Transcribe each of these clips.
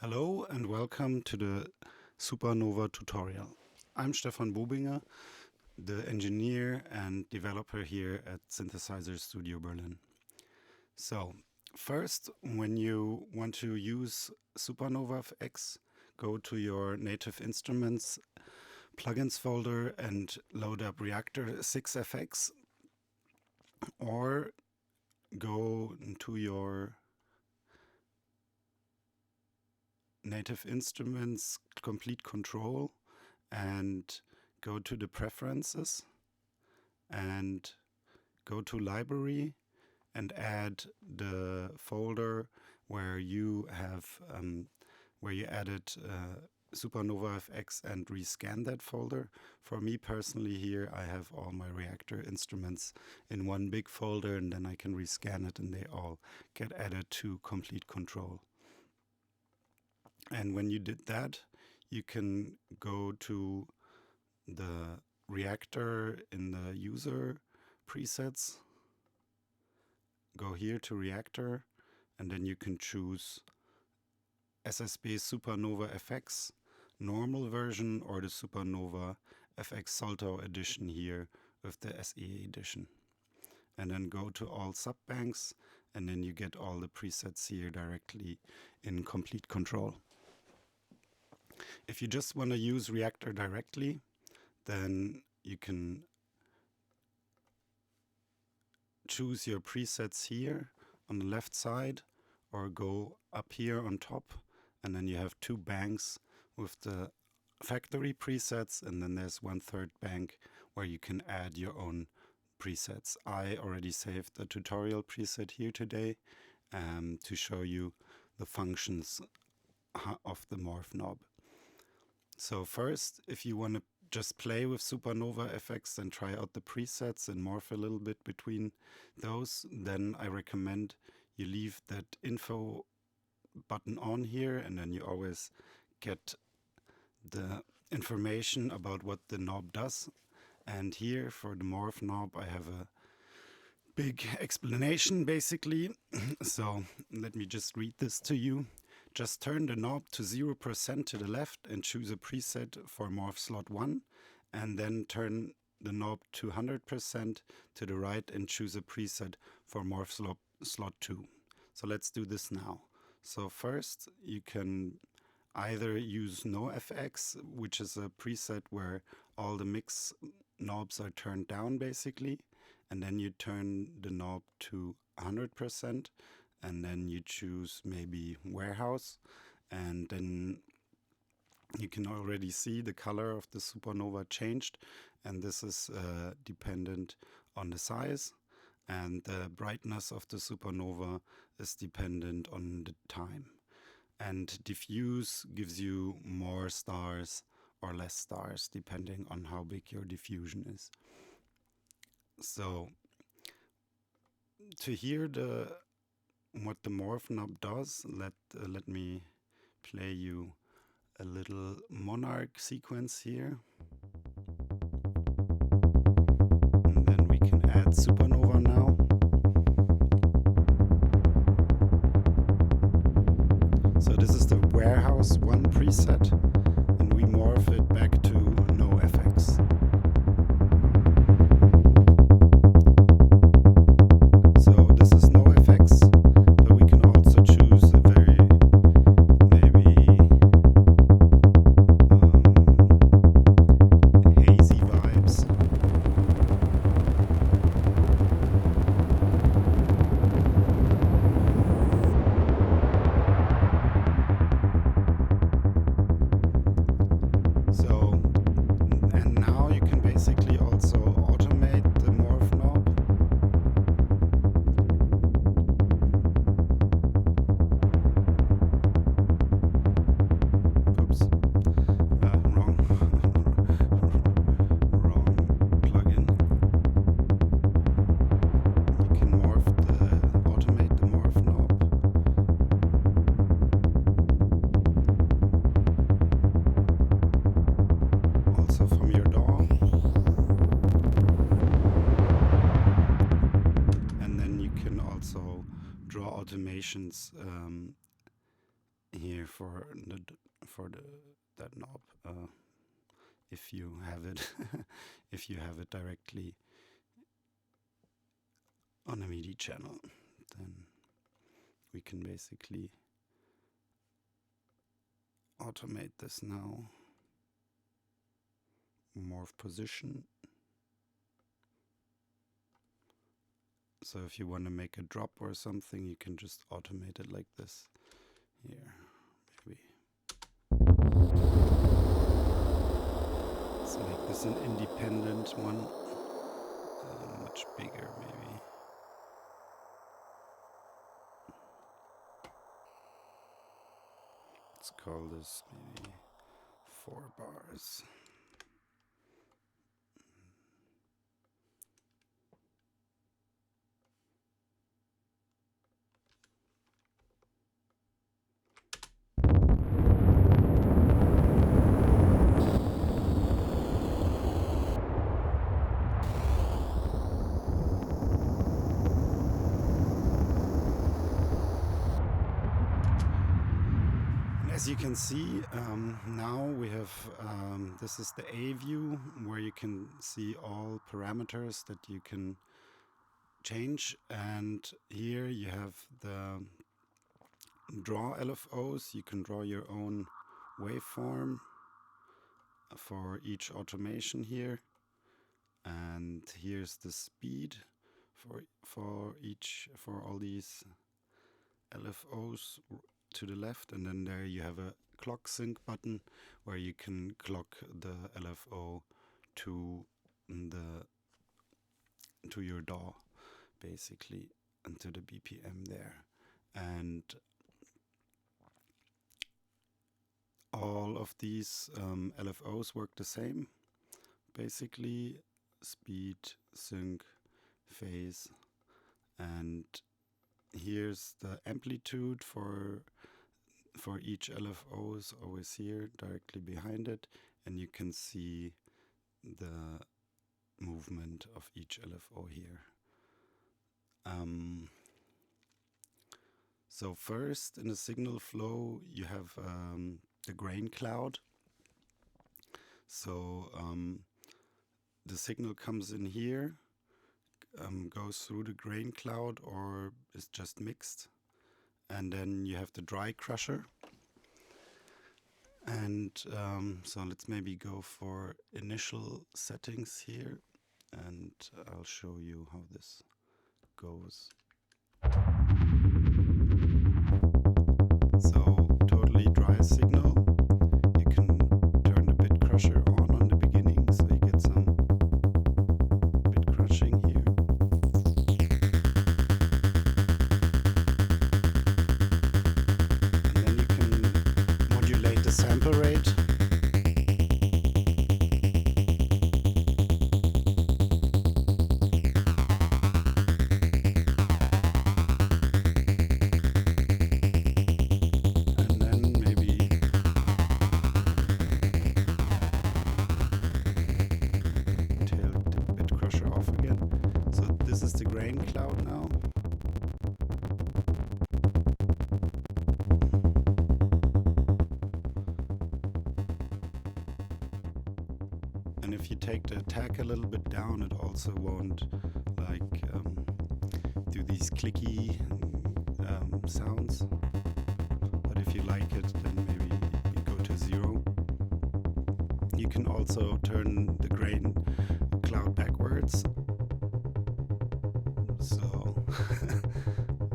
Hello and welcome to the Supernova tutorial. I'm Stefan Bobinger, the engineer and developer here at Synthesizer Studio Berlin. So, first, when you want to use Supernova Fx, go to your native instruments plugins folder and load up Reactor 6 FX, or go to your native instruments complete control and go to the preferences and go to library and add the folder where you have where you added Supernova Fx and rescan that folder. For me personally here, I have all my Reactor instruments in one big folder, and then I can rescan it and they all get added to complete control. And when you did that, you can go to the Reactor in the user presets, go here to Reactor, and then you can choose Ssb Supernova Fx normal version or the Supernova Fx Salto edition here with the SE edition. And then go to all subbanks, and then you get all the presets here directly in complete control. If you just want to use Reactor directly, then you can choose your presets here on the left side or go up here on top, and then you have two banks with the factory presets, and then there's 1/3 bank where you can add your own presets. I already saved the tutorial preset here today to show you the functions of the morph knob. So first, if you want to just play with Supernova Fx and try out the presets and morph a little bit between those, then I recommend you leave that info button on here, and then you always get the information about what the knob does. And here for the morph knob, I have a big explanation basically. So let me just read this to you. Just turn the knob to 0% to the left and choose a preset for morph slot 1, and then turn the knob to 100% to the right and choose a preset for morph slot 2. So let's do this now. So first, you can either use no FX, which is a preset where all the mix knobs are turned down basically, and then you turn the knob to 100%, and then you choose maybe warehouse, and then you can already see the color of the Supernova changed, and this is dependent on the size, and the brightness of the Supernova is dependent on the time. And diffuse gives you more stars or less stars depending on how big your diffusion is. So to hear what the morph knob does, let me play you a little monarch sequence here. And then we can add Supernova now. So this is the warehouse 1 preset, and we morph it back to no FX. So this is no FX, but we can also choose a very maybe hazy vibes. So, and now you can basically also automate the morph knob. Oops, wrong, wrong plugin. You can automate the morph knob. Also from your DAW. And then you can also draw automations here for that knob. If you have it, if you have it directly on a MIDI channel, then we can basically automate this now. Morph position. So if you want to make a drop or something, you can just automate it like this. Here, maybe. Let's make this an independent one. Much bigger, maybe. Let's call this maybe 4 bars. As you can see, now we have, this is the A view, where you can see all parameters that you can change, and here you have the draw LFOs. You can draw your own waveform for each automation here, and here's the speed for all these LFOs to the left, and then there you have a clock sync button where you can clock the LFO to your DAW, basically, and to the BPM there. And all of these LFOs work the same, basically: speed, sync, phase, and here's the amplitude for each LFO is always here, directly behind it, and you can see the movement of each LFO here. So first, in the signal flow, you have the grain cloud. So the signal comes in here, goes through the grain cloud, or is just mixed, and then you have the dry crusher. And so let's maybe go for initial settings here, and I'll show you how this goes. So totally dry signal. You can turn the bit crusher on the beginning, so you get some bit crushing here. And then you can modulate the sample rate. Cloud now. And if you take the attack a little bit down, it also won't like do these clicky sounds. But if you like it, then maybe you go to 0. You can also turn the grain cloud backwards. So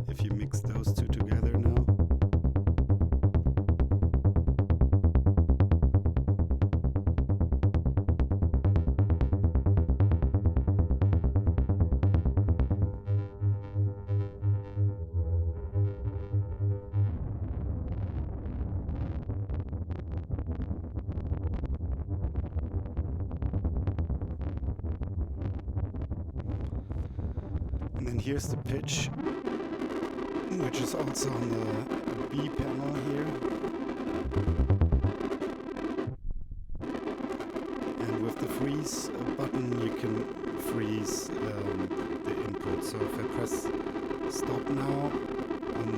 if you mix those two together now, and then here's the pitch, which is also on the B panel here. And with the freeze button, you can freeze the input. So if I press stop now on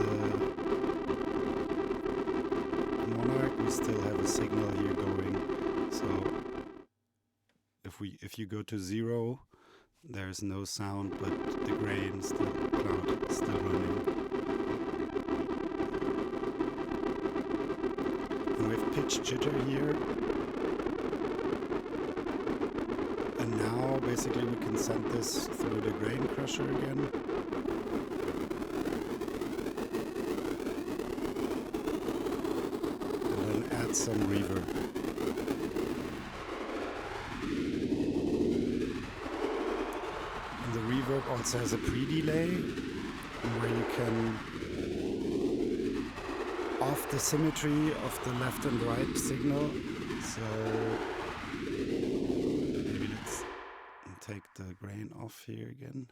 we still have a signal here going. So if you go to 0, there's no sound, but the grain still cloud is still running. And we have pitch jitter here. And now basically we can send this through the grain crusher again. And then add some reverb. And the reverb also has a pre-delay where you can off the symmetry of the left and right signal. So maybe let's take the grain off here again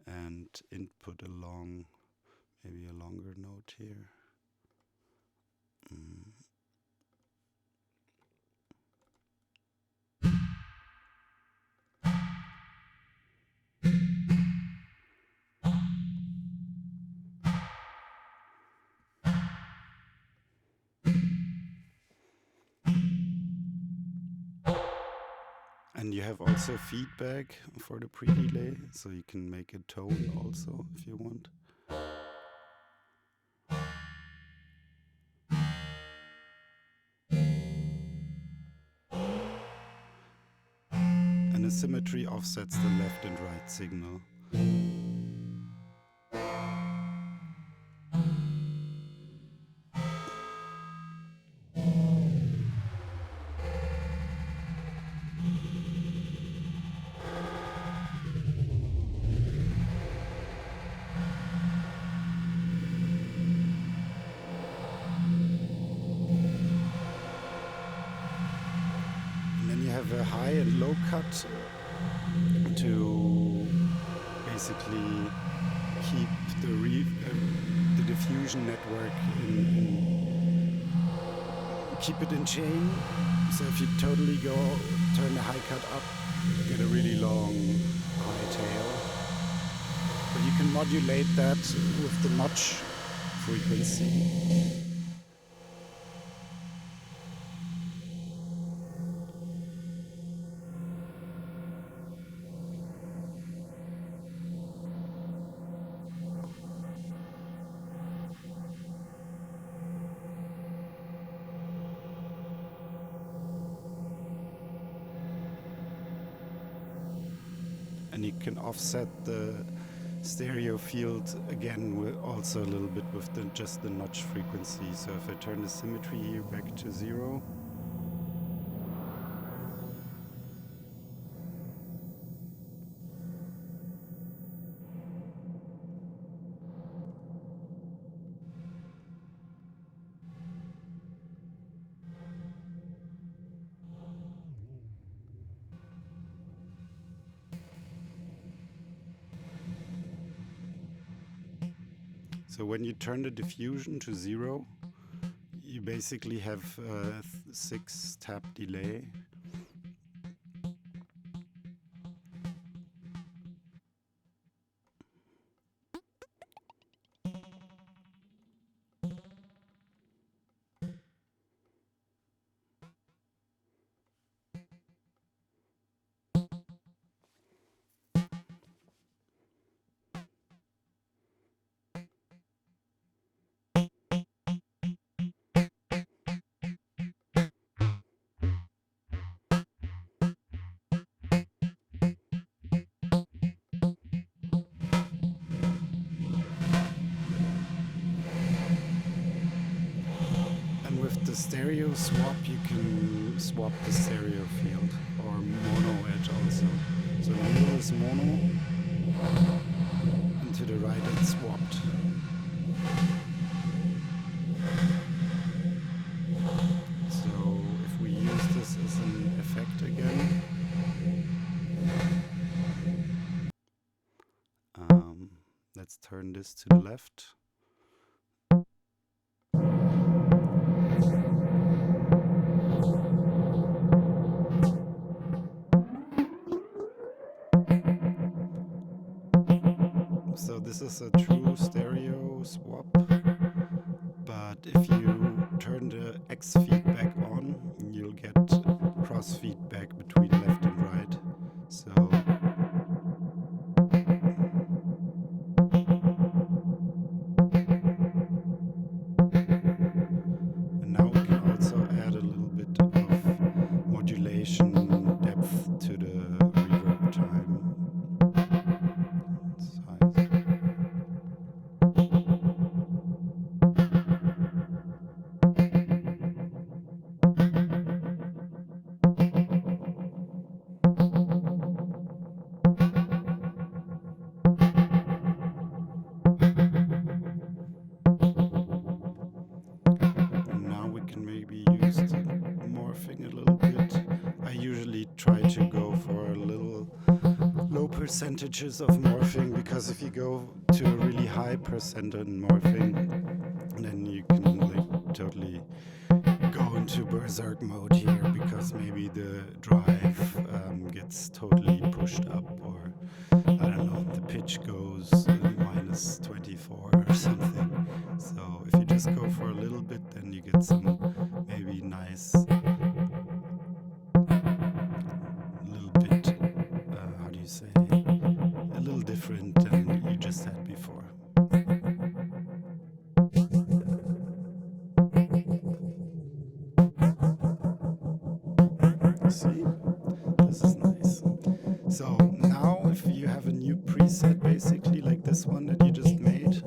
and input along maybe a longer note here. And you have also feedback for the pre-delay, so you can make a tone also if you want. And the symmetry offsets the left and right signal. A high and low cut to basically keep the diffusion network keep it in chain. So if you totally turn the high cut up, you get a really long high tail. But you can modulate that with the notch frequency. And you can offset the stereo field again also a little bit with just the notch frequency. So if I turn the symmetry here back to 0, so when you turn the diffusion to 0, you basically have a 6 tap delay. With the stereo swap, you can swap the stereo field or mono edge also. So mono is mono, and to the right it's swapped. So if we use this as an effect again, let's turn this to the left. So this is a true stereo swap, but if you turn the X feedback on, you'll get cross feedback between left and right. So and now we can also add a little bit of modulation depth to the reverb time size. Now we can maybe use the morphing a little bit. I usually try to go for a little low percentages of morphing, because if you go to a really high percent in morphing, then you can like totally go into berserk mode here, because maybe the drive gets totally pushed up, or I don't know, the pitch goes minus 24 or something. So if you just go for a little bit, then you get some maybe nice little bit, how do you say, a little different than you just had before. See, this is nice. So now if you have a new preset, basically like this one that you just made,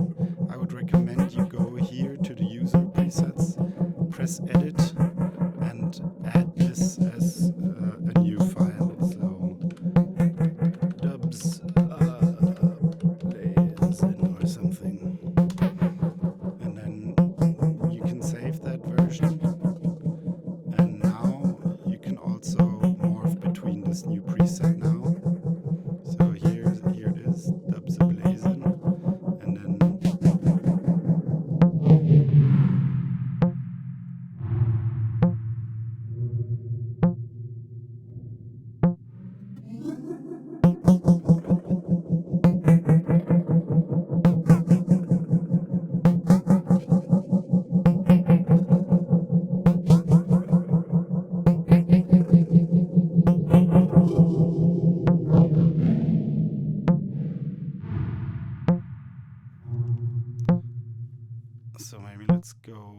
I would recommend you go here to the user presets, press edit, and add this as a new file. So dubs plays in or something, and then you can save that version. And now you can also morph between this new preset now. So here it is, dubs ablazing, and then so maybe let's go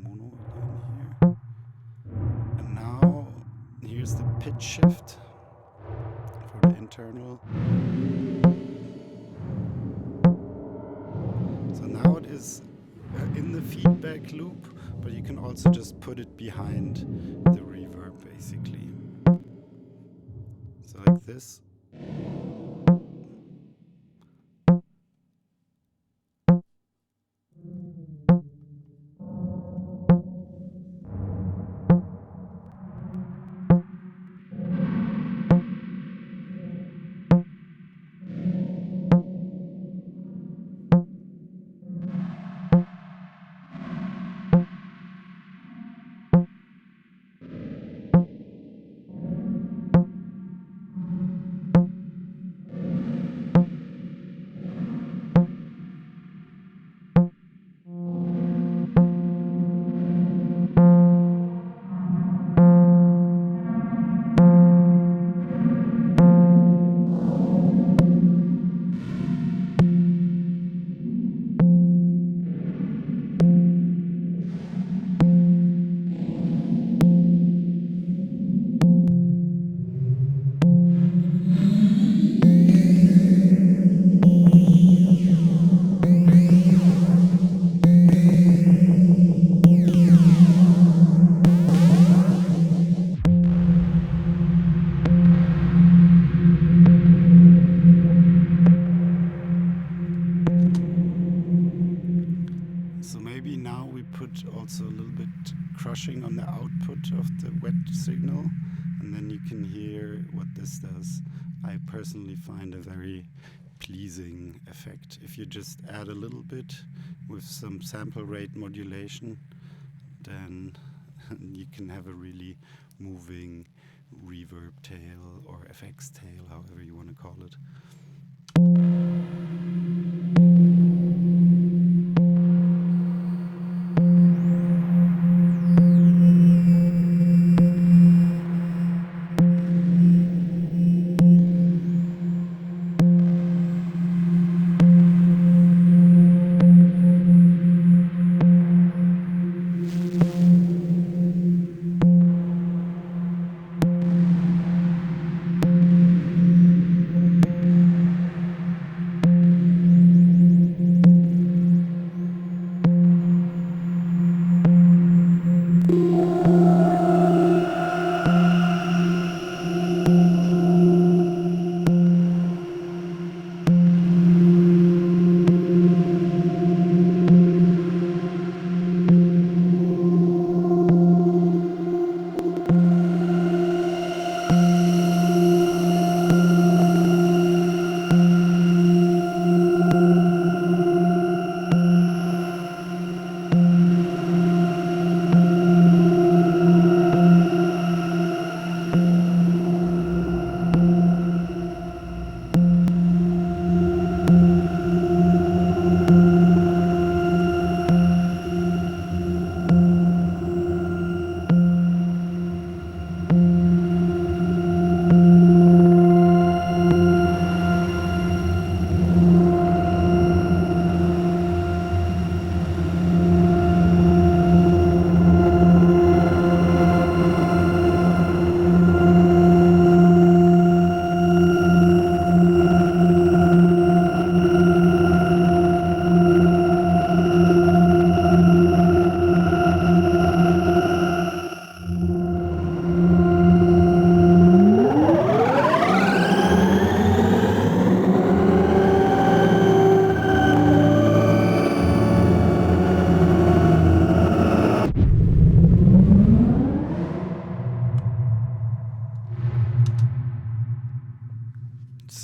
mono again here. And now here's the pitch shift for the internal. So now it is in the feedback loop, but you can also just put it behind the reverb basically. So like this. So maybe now we put also a little bit crushing on the output of the wet signal, and then you can hear what this does. I personally find a very pleasing effect. If you just add a little bit with some sample rate modulation, then you can have a really moving reverb tail or FX tail, however you want to call it.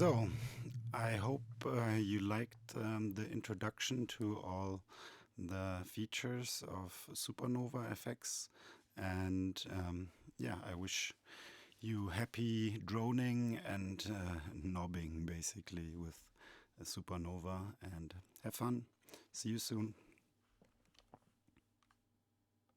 So, I hope you liked the introduction to all the features of Supernova FX, and yeah, I wish you happy droning and knobbing basically with a Supernova, and have fun. See you soon.